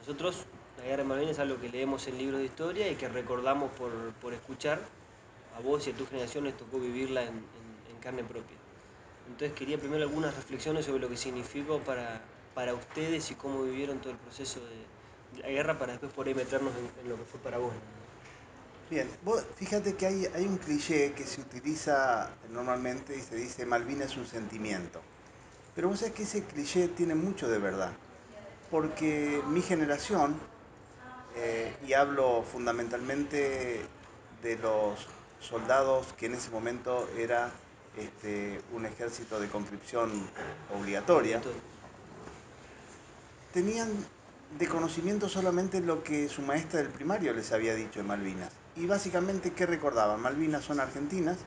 Nosotros, la guerra de Malvinas es algo que leemos en libros de historia y que recordamos por escuchar. A vos y a tu generación les tocó vivirla en carne propia. Entonces quería primero algunas reflexiones sobre lo que significó para ustedes y cómo vivieron todo el proceso de la guerra para después por ahí meternos en lo que fue para vos. Bien, vos fíjate que hay un cliché que se utiliza normalmente y se dice Malvinas es un sentimiento. Pero vos sabés que ese cliché tiene mucho de verdad. Porque mi generación, y hablo fundamentalmente de los soldados que en ese momento era un ejército de conscripción obligatoria, Obligatorio. tenían de conocimiento solamente lo que su maestra del primario les había dicho de Malvinas. Y básicamente, ¿qué recordaban? Malvinas son argentinas.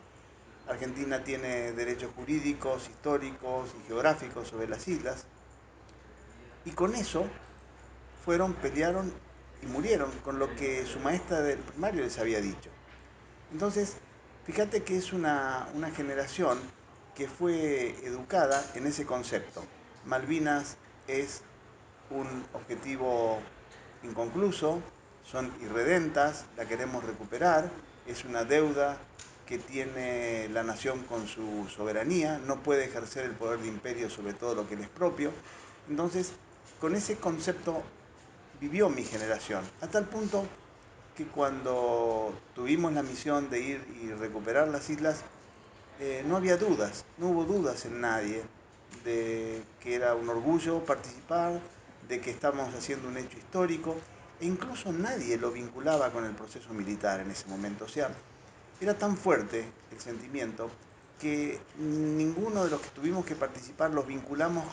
Argentina tiene derechos jurídicos, históricos y geográficos sobre las islas. Y con eso fueron, pelearon y murieron con lo que su maestra del primario les había dicho. Entonces, fíjate que es una generación que fue educada en ese concepto. Malvinas es un objetivo inconcluso, son irredentas, la queremos recuperar, es una deuda que tiene la nación con su soberanía, no puede ejercer el poder de imperio sobre todo lo que le es propio. Entonces, con ese concepto vivió mi generación, hasta el punto que cuando tuvimos la misión de ir y recuperar las islas, no había dudas, no hubo dudas en nadie de que era un orgullo participar, de que estábamos haciendo un hecho histórico, e incluso nadie lo vinculaba con el proceso militar en ese momento. O sea, era tan fuerte el sentimiento que ninguno de los que tuvimos que participar los vinculamos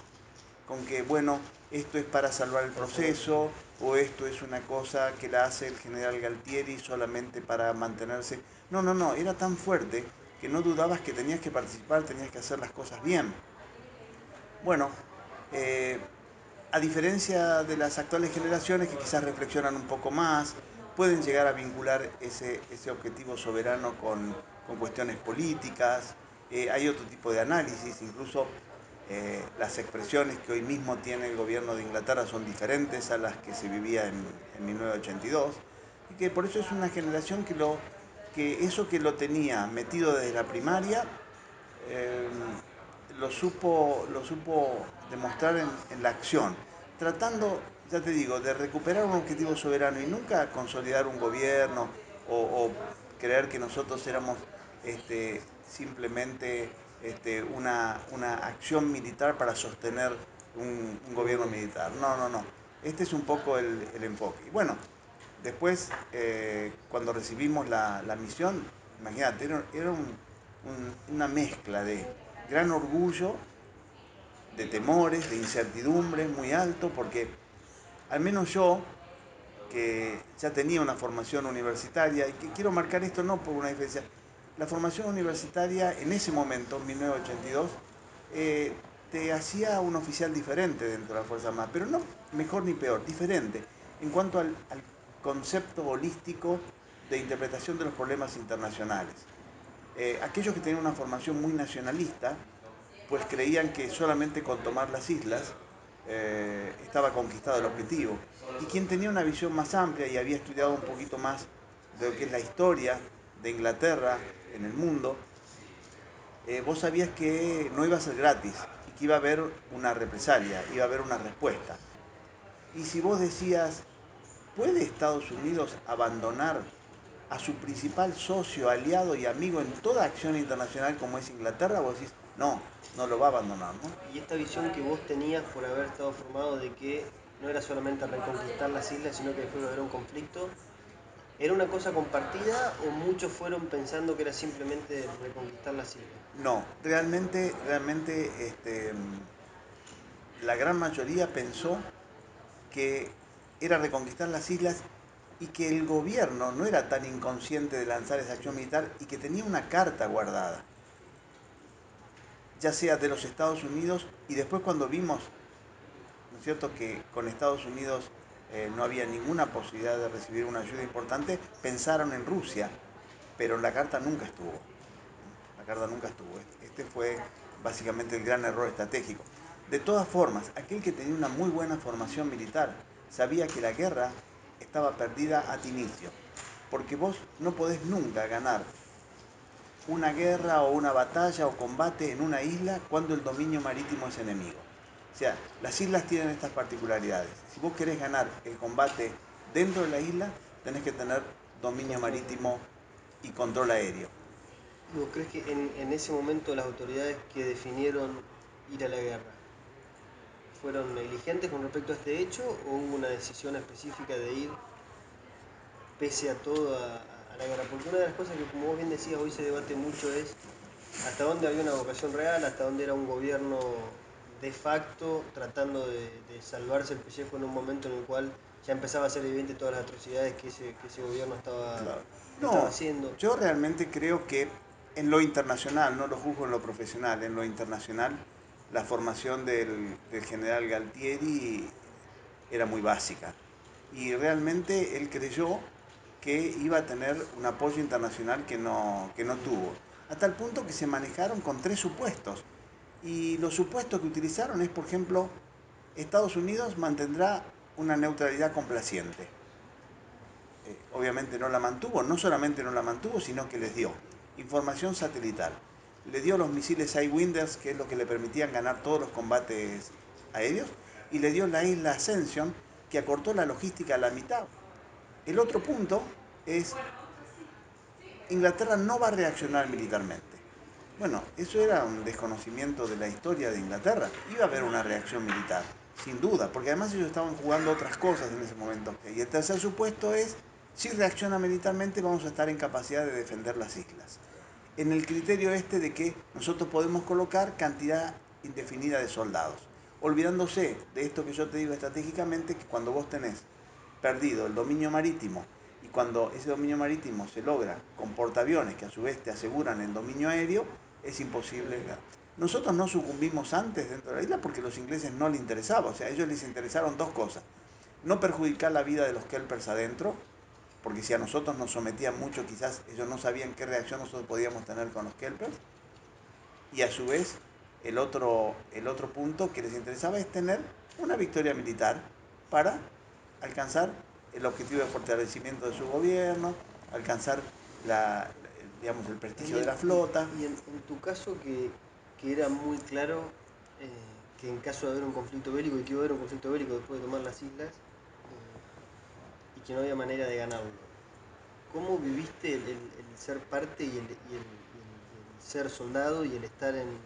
con que, bueno, esto es para salvar el Para salvar el proceso. proceso o esto es una cosa que la hace el general Galtieri solamente para mantenerse. No, no, no, era tan fuerte que no dudabas que tenías que participar, tenías que hacer las cosas bien. Bueno, eh, a diferencia de las actuales generaciones que quizás reflexionan un poco más, pueden llegar a vincular ese objetivo soberano con cuestiones políticas, hay otro tipo de análisis, incluso las expresiones que hoy mismo tiene el gobierno de Inglaterra son diferentes a las que se vivía en 1982, y que por eso es una generación que eso que lo tenía metido desde la primaria, eh, lo supo demostrar en la acción, tratando, ya te digo, de recuperar un objetivo soberano y nunca consolidar un gobierno o creer que nosotros éramos simplemente una acción militar para sostener un Un gobierno gobierno. militar. No, no, no. Este es un poco el enfoque. Y bueno, después, cuando recibimos la misión, imagínate, era una mezcla de gran orgullo, de temores, de incertidumbre muy alto, porque al menos yo, que ya tenía una formación universitaria, y que quiero marcar esto no por una diferencia, la formación universitaria en ese momento, en 1982, te hacía un oficial diferente dentro de la Fuerza Armada, pero no mejor ni peor, diferente, en cuanto al concepto holístico de interpretación de los problemas internacionales. Aquellos que tenían una formación muy nacionalista, pues creían que solamente con tomar las islas estaba conquistado el objetivo. Y quien tenía una visión más amplia y había estudiado un poquito más de lo que es la historia de Inglaterra en el mundo, vos sabías que no iba a ser gratis y que iba a haber una represalia, iba a haber una respuesta. Y si vos decías, ¿puede Estados Unidos abandonar a su principal socio, aliado y amigo en toda acción internacional como es Inglaterra? Vos decís, no, no lo va a abandonar, ¿no? Y esta visión que vos tenías por haber estado formado de que no era solamente reconquistar las islas, sino que después iba a haber un conflicto, ¿era una cosa compartida o muchos fueron pensando que era simplemente reconquistar las islas? No, realmente la gran mayoría pensó que era reconquistar las islas y que el gobierno no era tan inconsciente de lanzar esa acción militar y que tenía una carta guardada, ya sea de los Estados Unidos y después cuando vimos, ¿no es cierto?, que con Estados Unidos no había ninguna posibilidad de recibir una ayuda importante, pensaron en Rusia, pero la carta nunca estuvo. La carta nunca estuvo. Este fue básicamente el gran error estratégico. De todas formas, aquel que tenía una muy buena formación militar sabía que la guerra estaba perdida a inicio, porque vos no podés nunca ganar una guerra o una batalla o combate en una isla cuando el dominio marítimo es enemigo. O sea, las islas tienen estas particularidades. Si vos querés ganar el combate dentro de la isla, tenés que tener dominio Control marítimo aéreo. y control aéreo. ¿Y vos crees que en ese momento las autoridades que definieron ir a la guerra fueron negligentes con respecto a este hecho o hubo una decisión específica de ir pese a todo a la guerra? Porque una de las cosas que, como vos bien decías, hoy se debate mucho es hasta dónde había una vocación real, hasta dónde era un gobierno de facto tratando de salvarse el pellejo en un momento en el cual ya empezaba a ser evidente todas las atrocidades que ese gobierno Claro. estaba No, haciendo. yo realmente creo que en lo internacional, no lo juzgo en lo profesional, en lo internacional, la formación del general Galtieri era muy básica. Y realmente él creyó que iba a tener un apoyo internacional que no tuvo. Hasta el punto que se manejaron con tres supuestos. Y los supuestos que utilizaron es, por ejemplo, Estados Unidos mantendrá una neutralidad complaciente. Obviamente no la mantuvo, no solamente no la mantuvo, sino que les dio información satelital. Le dio los misiles Sidewinders, que es lo que le permitían ganar todos los combates aéreos, y le dio la isla Ascension, que acortó la logística a la mitad. El otro punto es, Inglaterra no va a reaccionar militarmente. Bueno, eso era un desconocimiento de la historia de Inglaterra. Iba a haber una reacción militar, sin duda, porque además ellos estaban jugando otras cosas en ese momento. Y el tercer supuesto es, si reacciona militarmente vamos a estar en capacidad de defender las islas. En el criterio este de que nosotros podemos colocar cantidad indefinida de soldados, olvidándose de esto que yo te digo estratégicamente, que cuando vos tenés perdido el dominio marítimo y cuando ese dominio marítimo se logra con portaaviones que a su vez te aseguran el dominio aéreo, es imposible. Nosotros no sucumbimos antes dentro de la isla porque a los ingleses no les interesaba, o sea, a ellos les interesaron dos cosas. No perjudicar la vida de los kelpers adentro, porque si a nosotros nos sometían mucho, quizás ellos no sabían qué reacción nosotros podíamos tener con los kelpers. Y a su vez, el otro punto que les interesaba es tener una victoria militar para alcanzar el objetivo de fortalecimiento de su gobierno, alcanzar digamos, el prestigio de Daniel, la flota. y en tu caso que era muy claro que en caso de haber un conflicto bélico y que iba a haber un conflicto bélico después de tomar las islas y que no había manera de ganarlo, ¿cómo viviste el ser parte y el ser soldado y el estar en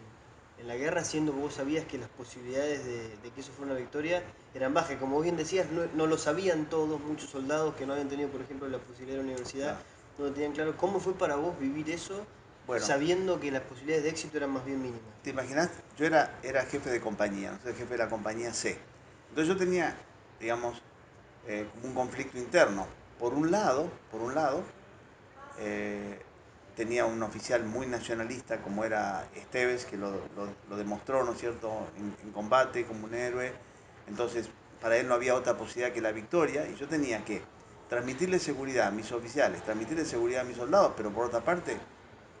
la guerra, siendo que vos sabías que las posibilidades de que eso fuera una victoria eran bajas? Como bien decías, no lo sabían todos, muchos soldados que no habían tenido, por ejemplo, la posibilidad de la universidad, Claro. no lo tenían claro. ¿Cómo fue para vos vivir eso Bueno, sabiendo que las posibilidades de éxito eran más bien mínimas? ¿te imaginas? Yo era jefe de compañía, no soy jefe de la compañía C. Entonces yo tenía, digamos, como un conflicto interno. Por un lado, eh, tenía un oficial muy nacionalista como era Esteves, que lo demostró, ¿no es cierto?, en combate como un héroe. Entonces, para él no había otra posibilidad que la victoria y yo tenía que transmitirle seguridad a mis oficiales, transmitirle seguridad a mis soldados, pero por otra parte,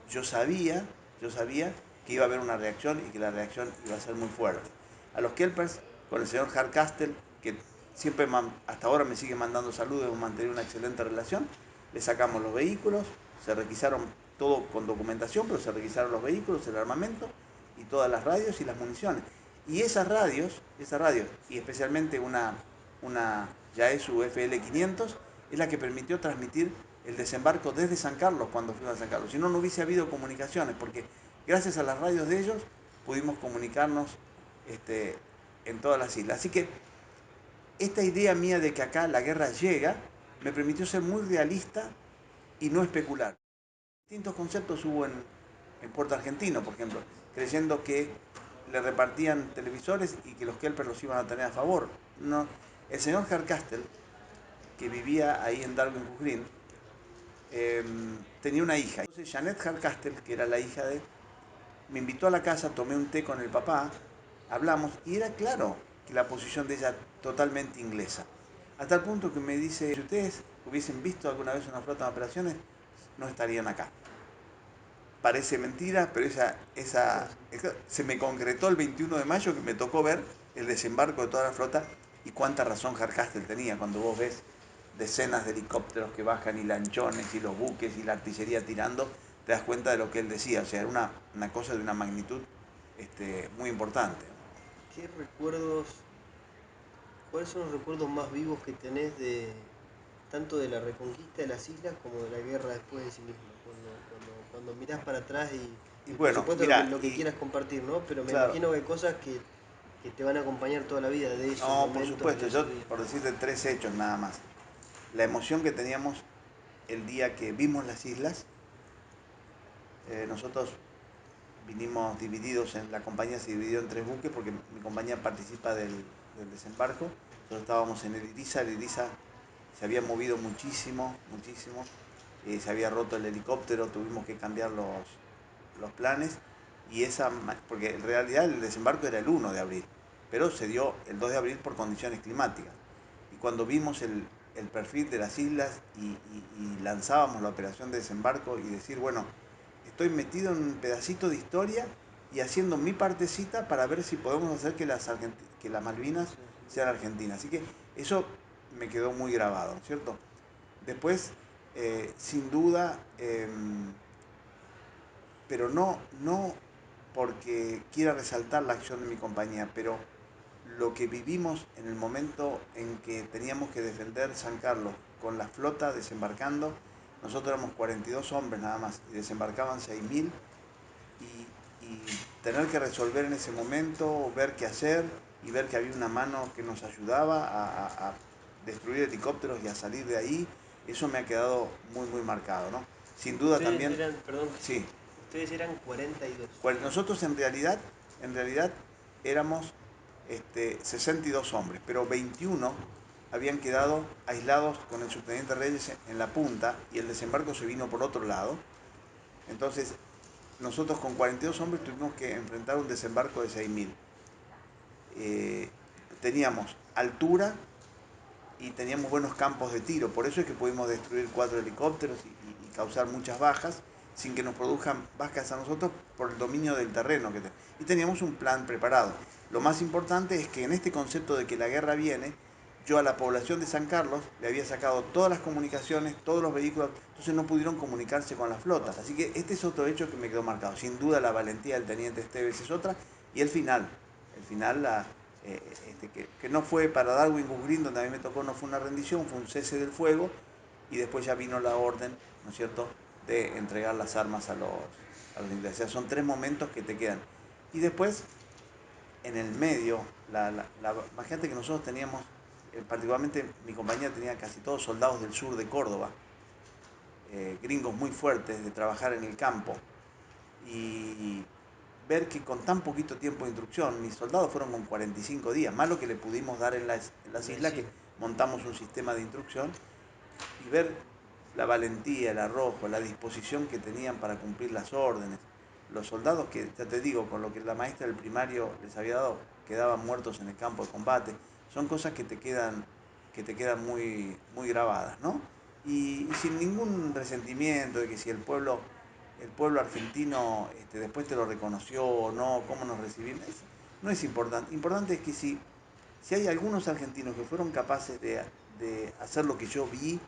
yo sabía, yo sabía que iba a haber una reacción y que la reacción iba a ser muy fuerte. A los Kelpers, con el señor Hardcastle, que siempre hasta ahora me sigue mandando saludos, hemos mantenido una excelente relación, le sacamos los vehículos, se requisaron todo con documentación, pero se requisaron los vehículos, el armamento y todas las radios y las municiones. Y esas radios y especialmente una Yaesu FL500, es la que permitió transmitir el desembarco desde San Carlos cuando fuimos a San Carlos. Si no, no hubiese habido comunicaciones, porque gracias a las radios de ellos pudimos comunicarnos en todas las islas. Así que esta idea mía de que acá la guerra llega me permitió ser muy realista y no especular. Distintos conceptos hubo en Puerto Argentino, por ejemplo, creyendo que le repartían televisores y que los kelpers los iban a tener a favor. No. El señor Hardcastle, que vivía ahí en Darwin Green, tenía una hija. Entonces Janet Hardcastle, que era la hija de, me invitó a la casa, tomé un té con el papá, hablamos y era claro que la posición de ella totalmente inglesa. Hasta el punto que me dice, si ustedes hubiesen visto alguna vez una flota de operaciones, no estarían acá. Parece mentira, pero se me concretó el 21 de mayo que me tocó ver el desembarco de toda la flota Y cuánta razón Hardcastle tenía cuando vos ves decenas de helicópteros que bajan y lanchones y los buques y la artillería tirando, te das cuenta de lo que él decía. O sea, era una cosa de una magnitud muy importante. ¿Qué recuerdos, cuáles son los recuerdos más vivos que tenés de tanto de la reconquista de las islas como de la guerra después de sí misma? Cuando mirás para atrás Y y por bueno, supuesto mira, lo que y quieras compartir, ¿no? Pero me claro, imagino que hay cosas que te van a acompañar toda la vida de esos no, por momentos y supuesto, de yo esos días. por decirte tres hechos nada más. La emoción que teníamos el día que vimos las islas, nosotros vinimos divididos, la compañía se dividió en tres buques porque mi compañía participa del desembarco. Nosotros estábamos en el Iriza se había movido muchísimo, muchísimo, se había roto el helicóptero, tuvimos que cambiar los planes y porque en realidad el desembarco era el 1 de abril, pero se dio el 2 de abril por condiciones climáticas. Y cuando vimos el perfil de las islas y lanzábamos la operación de desembarco y decir, bueno, estoy metido en un pedacito de historia y haciendo mi partecita para ver si podemos hacer que las Malvinas Sí, sin sean duda. argentinas. Así que eso me quedó muy grabado, ¿cierto? Después, sin duda, pero no porque quiera resaltar la acción de mi compañía, pero lo que vivimos en el momento en que teníamos que defender San Carlos con la flota desembarcando, nosotros éramos 42 hombres nada más y desembarcaban 6.000 y tener que resolver en ese momento, ver qué hacer y ver que había una mano que nos ayudaba a destruir helicópteros y a salir de ahí, eso me ha quedado muy, muy marcado, ¿no? Sin duda Ustedes también, eran, perdón, sí, ustedes eran 42. nosotros en realidad éramos 62 hombres, pero 21 habían quedado aislados con el subteniente Reyes en la punta y el desembarco se vino por otro lado. Entonces, nosotros con 42 hombres tuvimos que enfrentar un desembarco de 6.000. Eh, Teníamos altura y teníamos buenos campos de tiro, por eso es que pudimos destruir 4 helicópteros y causar muchas bajas sin que nos produzcan bajas a nosotros por el dominio del terreno. Y teníamos un plan preparado. Lo más importante es que en este concepto de que la guerra viene, yo a la población de San Carlos le había sacado todas las comunicaciones, todos los vehículos, entonces no pudieron comunicarse con la flota. Así que este es otro hecho que me quedó marcado. Sin duda la valentía del teniente Esteves es otra, y el final que no fue para Darwin Gugrin, donde a mí me tocó, no fue una rendición, fue un cese del fuego, y después ya vino la orden, ¿no es cierto?, de entregar las armas a los ingleses. O sea, son tres momentos que te quedan. Y después, en el medio, imagínate que nosotros teníamos, particularmente mi compañía tenía casi todos soldados del sur de Córdoba, gringos muy fuertes de trabajar en el campo, y ver que con tan poquito tiempo de instrucción, mis soldados fueron con 45 días, más lo que le pudimos dar en las En la islas, que isla. montamos un sistema de instrucción, y ver la valentía, el arrojo, la disposición que tenían para cumplir las órdenes. Los soldados que, ya te digo, con lo que la maestra del primario les había dado, quedaban muertos en el campo de combate. Son cosas que te quedan muy, muy grabadas, ¿no? Y sin ningún resentimiento de que si el pueblo argentino después te lo reconoció o no, cómo nos recibimos, no es importante. Importante es que si hay algunos argentinos que fueron capaces de hacer lo que yo vi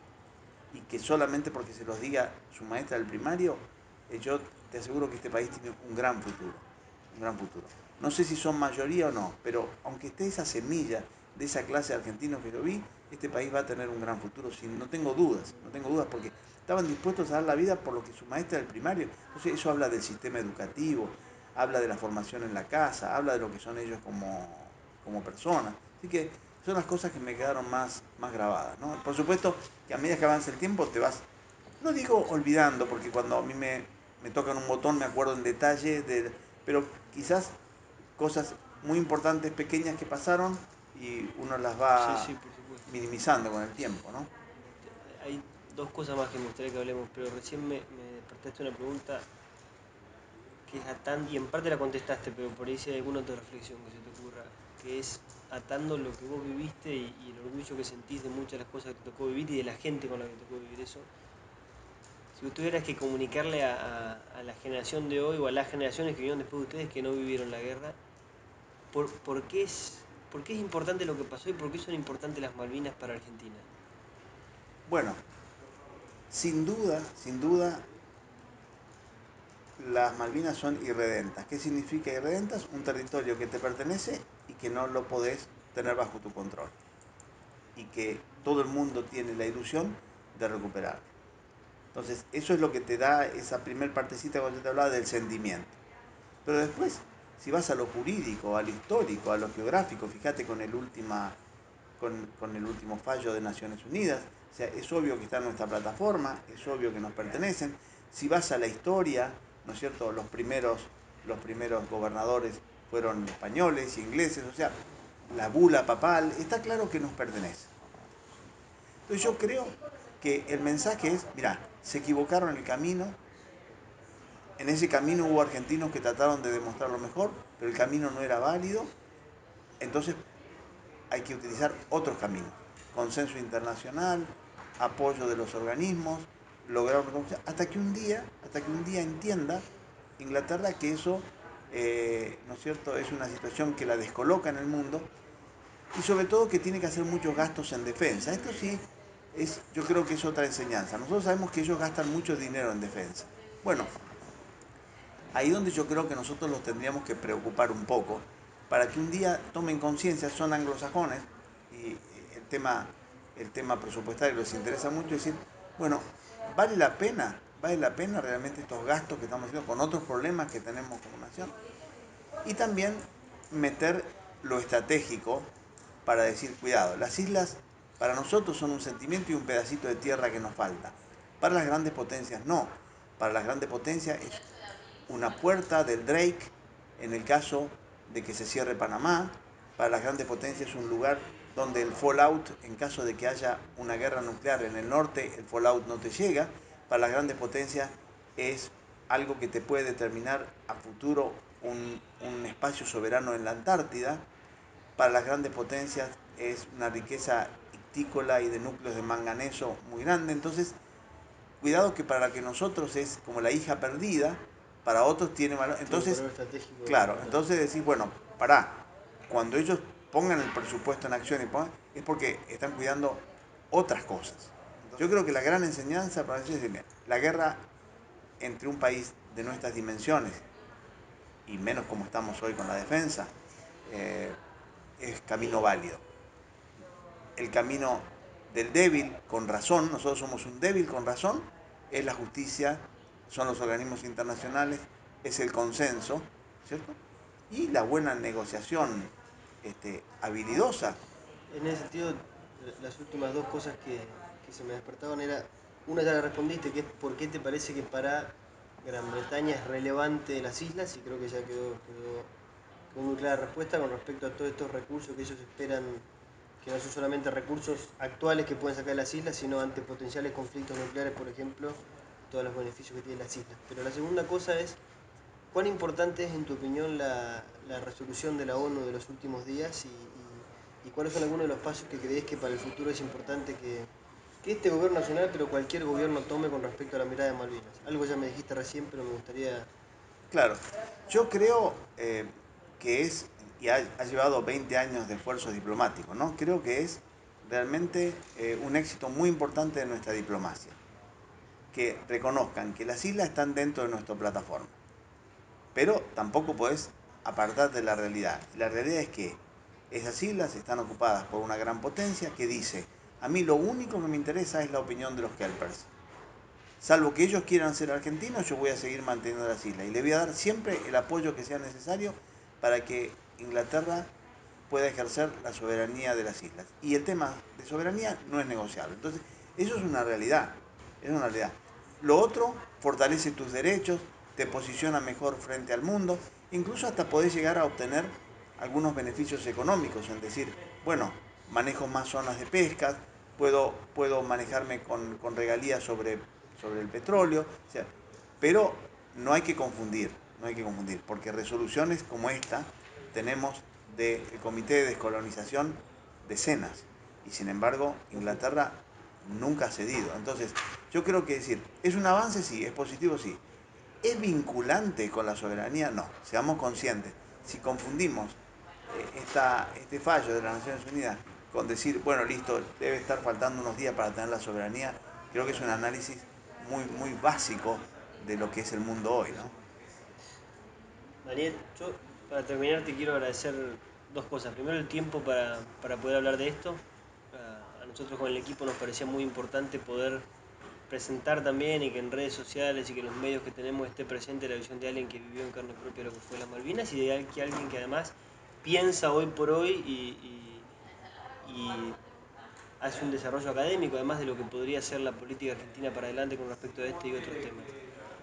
y que solamente porque se los diga su maestra del primario, yo te aseguro que este país tiene un gran futuro, un gran futuro. No sé si son mayoría o no, pero aunque esté esa semilla de esa clase de argentinos que lo vi, este país va a tener un gran futuro, no tengo dudas, no tengo dudas, porque estaban dispuestos a dar la vida por lo que su maestra del primario. Entonces eso habla del sistema educativo, habla de la formación en la casa, habla de lo que son ellos como personas. Así que son las cosas que me quedaron más grabadas, ¿no? Por supuesto que a medida que avanza el tiempo te vas, no digo olvidando, porque cuando a mí me tocan un botón me acuerdo en detalle, pero quizás cosas muy importantes, pequeñas que pasaron y uno las Sí, va sí, por supuesto. minimizando con el tiempo, ¿no? Hay dos cosas más que me gustaría que hablemos, pero recién me despertaste una pregunta que es atando, y en parte la contestaste, pero por ahí si hay alguna otra reflexión que se te ocurra, que es atando lo que vos viviste y el orgullo que sentís de muchas de las cosas que te tocó vivir y de la gente con la que te tocó vivir eso. Si vos tuvieras que comunicarle a la generación de hoy o a las generaciones que vinieron después de ustedes que no vivieron la guerra, ¿por qué es? ¿Por qué es importante lo que pasó y por qué son importantes las Malvinas para Argentina? Bueno, sin duda, las Malvinas son irredentas. ¿Qué significa irredentas? Un territorio que te pertenece y que no lo podés tener bajo tu control. Y que todo el mundo tiene la ilusión de recuperarlo. Entonces, eso es lo que te da esa primer partecita cuando yo te hablaba del sentimiento. Pero después, si vas a lo jurídico, a lo histórico, a lo geográfico, fíjate con el último fallo de Naciones Unidas, o sea, es obvio que está en nuestra plataforma, es obvio que nos pertenecen. Si vas a la historia, ¿no es cierto? Los primeros gobernadores fueron españoles y ingleses, o sea, la bula papal, está claro que nos pertenece. Entonces yo creo que el mensaje es, mira, se equivocaron en el camino, en ese camino hubo argentinos que trataron de demostrar lo mejor, pero el camino no era válido, entonces hay que utilizar otros caminos. Consenso internacional, apoyo de los organismos, lograr hasta que un día entienda Inglaterra que eso, ¿no es cierto?, es una situación que la descoloca en el mundo y sobre todo que tiene que hacer muchos gastos en defensa. Esto sí, yo creo que es otra enseñanza. Nosotros sabemos que ellos gastan mucho dinero en defensa. Bueno, ahí donde yo creo que nosotros los tendríamos que preocupar un poco para que un día tomen conciencia, son anglosajones y el tema presupuestario les interesa mucho decir, bueno, vale la pena realmente estos gastos que estamos haciendo con otros problemas que tenemos como nación y también meter lo estratégico para decir, cuidado, las islas para nosotros son un sentimiento y un pedacito de tierra que nos falta. Para las grandes potencias no. Para las grandes potencias es una puerta del Drake en el caso de que se cierre Panamá. Para las grandes potencias es un lugar donde el fallout, en caso de que haya una guerra nuclear en el norte, el fallout no te llega. Para las grandes potencias es algo que te puede determinar a futuro un espacio soberano en la Antártida. Para las grandes potencias es una riqueza ictícola y de núcleos de manganeso muy grande. Entonces, cuidado que para que nosotros es como la hija perdida, para otros tiene valor. Tiene un Entonces, valor estratégico claro, importante. entonces decir, bueno, pará, cuando ellos pongan el presupuesto en acción es porque están cuidando otras cosas. Yo creo que la gran enseñanza para decir es, la guerra entre un país de nuestras dimensiones, y menos como estamos hoy con la defensa, eh, es camino válido. El camino del débil con razón, nosotros somos un débil con razón, es la justicia, son los organismos internacionales, es el consenso, ¿cierto? Y la buena negociación habilidosa. En ese sentido, las últimas dos cosas que se me despertaban era, una ya la respondiste, que es por qué te parece que para Gran Bretaña es relevante las islas, y creo que ya quedó muy clara la respuesta con respecto a todos estos recursos que ellos esperan, que no son solamente recursos actuales que pueden sacar de las islas, sino ante potenciales conflictos nucleares, por ejemplo, todos los beneficios que tienen las islas. Pero la segunda cosa es, ¿cuán importante es, en tu opinión, la resolución de la ONU de los últimos días y cuáles son algunos de los pasos que crees que para el futuro es importante que este gobierno nacional, pero cualquier gobierno tome con respecto a la mirada de Malvinas? Algo ya me dijiste recién, pero me gustaría... Claro, yo creo que y ha llevado 20 años de esfuerzos diplomáticos, ¿no? Creo que es realmente un éxito muy importante de nuestra diplomacia, que reconozcan que las islas están dentro de nuestra plataforma. Pero tampoco podés apartarte de la realidad. Y la realidad es que esas islas están ocupadas por una gran potencia que dice, a mí lo único que me interesa es la opinión de los kelpers. Salvo que ellos quieran ser argentinos, yo voy a seguir manteniendo las islas. Y le voy a dar siempre el apoyo que sea necesario para que Inglaterra pueda ejercer la soberanía de las islas. Y el tema de soberanía no es negociable. Entonces, eso es una realidad. Es una realidad. Lo otro fortalece tus derechos, te posiciona mejor frente al mundo, incluso hasta podés llegar a obtener algunos beneficios económicos, en decir, bueno, manejo más zonas de pesca, puedo manejarme con regalías sobre el petróleo, o sea, pero no hay que confundir, porque resoluciones como esta tenemos del Comité de Descolonización decenas, y sin embargo Inglaterra nunca ha cedido. Entonces, yo creo que decir, ¿es un avance? Sí, es positivo, sí. ¿Es vinculante con la soberanía? No, seamos conscientes. Si confundimos este fallo de las Naciones Unidas con decir, bueno, listo, debe estar faltando unos días para tener la soberanía, creo que es un análisis muy básico de lo que es el mundo hoy, ¿no? Daniel, yo para terminar te quiero agradecer dos cosas. Primero, el tiempo para poder hablar de esto. A nosotros con el equipo nos parecía muy importante poder presentar también y que en redes sociales y que en los medios que tenemos esté presente la visión de alguien que vivió en carne propia lo que fue las Malvinas y de alguien que además piensa hoy por hoy y hace un desarrollo académico, además de lo que podría ser la política argentina para adelante con respecto a este y otros temas.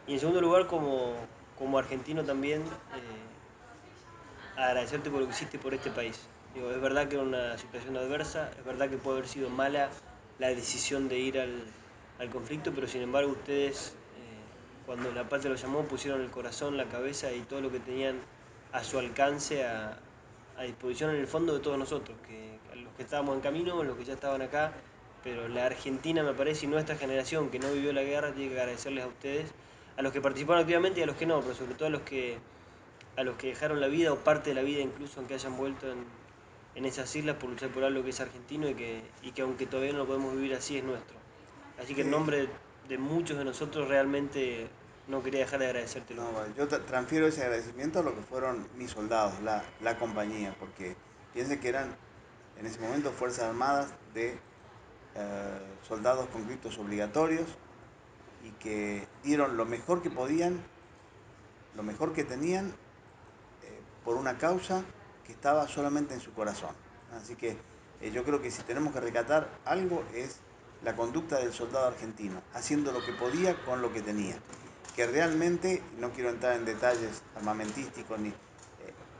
Y en segundo lugar, como argentino también, agradecerte por lo que hiciste por este país. Digo, es verdad que era una situación adversa, es verdad que puede haber sido mala la decisión de ir al conflicto, pero sin embargo ustedes, cuando la patria los llamó, pusieron el corazón, la cabeza y todo lo que tenían a su alcance a disposición en el fondo de todos nosotros, que los que estábamos en camino, los que ya estaban acá, pero la Argentina me parece y nuestra generación que no vivió la guerra tiene que agradecerles a ustedes, a los que participaron activamente y a los que no, pero sobre todo a los que dejaron la vida o parte de la vida incluso aunque hayan vuelto en esas islas por luchar por algo que es argentino y que aunque todavía no lo podemos vivir así es nuestro. Así que en Sí, nombre de muchos de nosotros realmente no quería dejar de agradecértelo. no, bueno, yo transfiero ese agradecimiento a lo que fueron mis soldados, la compañía, porque piensen que eran en ese momento Fuerzas Armadas de soldados conscriptos obligatorios y que dieron lo mejor que podían, lo mejor que tenían por una causa que estaba solamente en su corazón. Así que yo creo que si tenemos que rescatar algo es la conducta del soldado argentino, haciendo lo que podía con lo que tenía. Que realmente, no quiero entrar en detalles armamentísticos, ni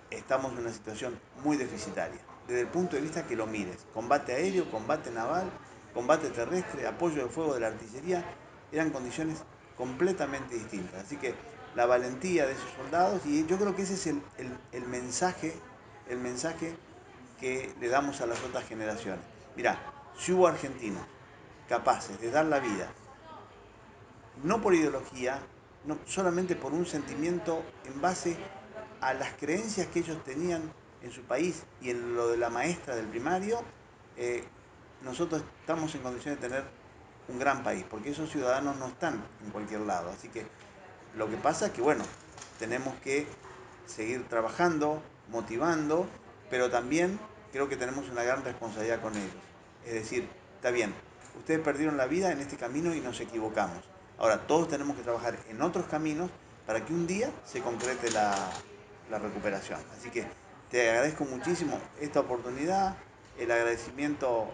estamos en una situación muy deficitaria. Desde el punto de vista que lo mires, combate aéreo, combate naval, combate terrestre, apoyo de fuego de la artillería, eran condiciones completamente distintas. Así que la valentía de esos soldados y yo creo que ese es el mensaje que le damos a las otras generaciones. Mirá, si hubo argentinos capaces de dar la vida, no por ideología, no, solamente por un sentimiento en base a las creencias que ellos tenían en su país y en lo de la maestra del primario, eh, nosotros estamos en condiciones de tener un gran país, porque esos ciudadanos no están en cualquier lado. Así que lo que pasa es que, bueno, tenemos que seguir trabajando, motivando, pero también creo que tenemos una gran responsabilidad con ellos. Es decir, está bien, ustedes perdieron la vida en este camino y nos equivocamos. Ahora, todos tenemos que trabajar en otros caminos para que un día se concrete la recuperación. Así que te agradezco muchísimo esta oportunidad, el agradecimiento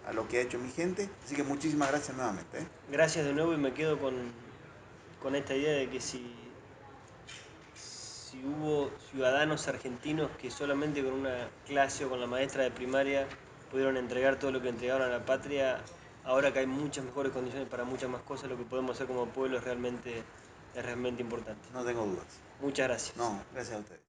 a lo que ha hecho mi gente. Así que muchísimas gracias nuevamente. Gracias de nuevo y me quedo con esta idea de que si hubo ciudadanos argentinos que solamente con una clase o con la maestra de primaria pudieron entregar todo lo que entregaron a la patria, ahora que hay muchas mejores condiciones para muchas más cosas, lo que podemos hacer como pueblo es realmente importante. No tengo dudas. Muchas gracias. No, gracias a ustedes.